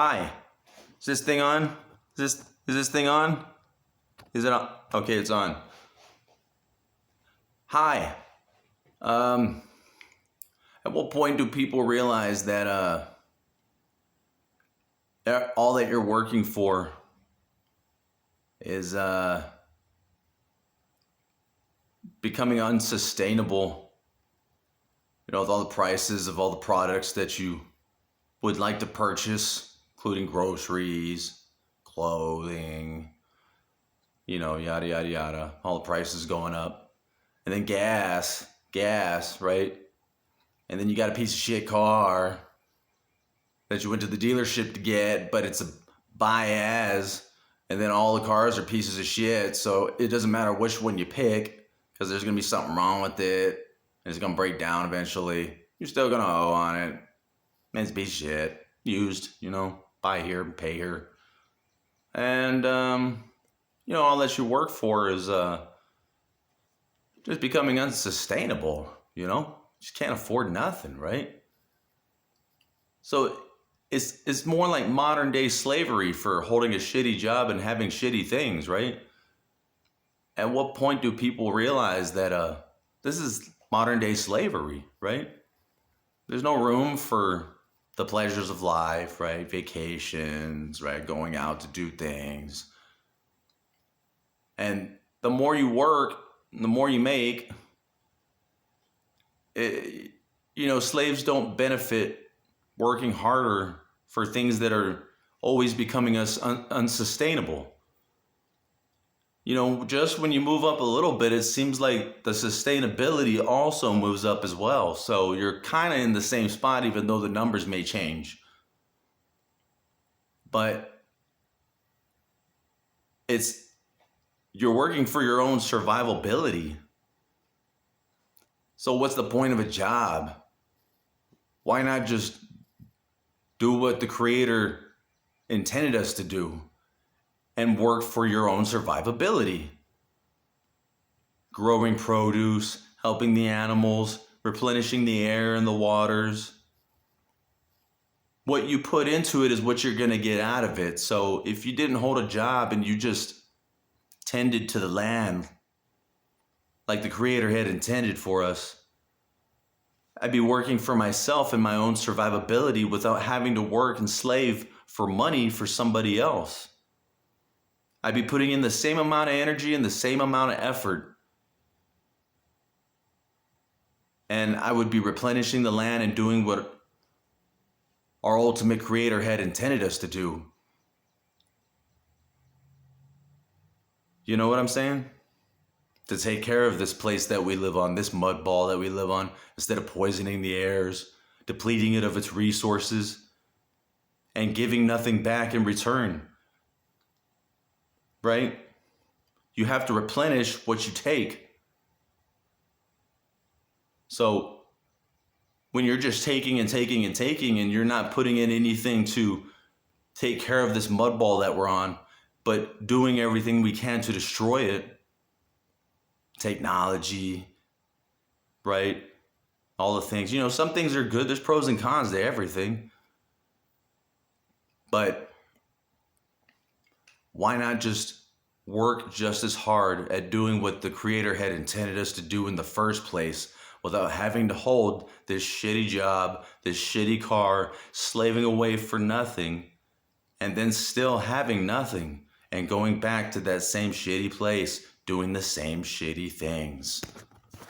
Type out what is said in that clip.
Hi. Is this thing on? Is this thing on? Is it on? Okay, it's on. Hi. Um, at what point do people realize that all that you're working for is becoming unsustainable? You know, with all the prices of all the products that you would like to purchase, including groceries, clothing, yada, yada, yada. All the prices going up. And then gas, right? And then you got a piece of shit car that you went to the dealership to get, but it's a buy as, and then all the cars are pieces of shit. So it doesn't matter which one you pick because there's going to be something wrong with it and it's going to break down eventually. You're still going to owe on it. And it's a piece of shit. Used, buy here, pay here. And, all that you work for is just becoming unsustainable, Just can't afford nothing, right? So it's more like modern day slavery for holding a shitty job and having shitty things, right? At what point do people realize that this is modern day slavery, right? There's no room for the pleasures of life, right? Vacations, right? Going out to do things. And the more you work, the more you make. Slaves don't benefit working harder for things that are always becoming us unsustainable. Just when you move up a little bit, it seems like the sustainability also moves up as well. So you're kind of in the same spot, even though the numbers may change. But you're working for your own survivability. So what's the point of a job? Why not just do what the Creator intended us to do and work for your own survivability? Growing produce, helping the animals, replenishing the air and the waters. What you put into it is what you're going to get out of it. So if you didn't hold a job and you just tended to the land like the Creator had intended for us, I'd be working for myself and my own survivability without having to work and slave for money for somebody else. I'd be putting in the same amount of energy and the same amount of effort. And I would be replenishing the land and doing what our ultimate Creator had intended us to do. You know what I'm saying? To take care of this place that we live on, this mud ball that we live on, instead of poisoning the airs, depleting it of its resources, and giving nothing back in return. Right? You have to replenish what you take. So when you're just taking and taking and taking and you're not putting in anything to take care of this mud ball that we're on, but doing everything we can to destroy it, technology, right? All the things. Some things are good. There's pros and cons to everything. But why not just work just as hard at doing what the Creator had intended us to do in the first place without having to hold this shitty job, this shitty car, slaving away for nothing, and then still having nothing and going back to that same shitty place doing the same shitty things.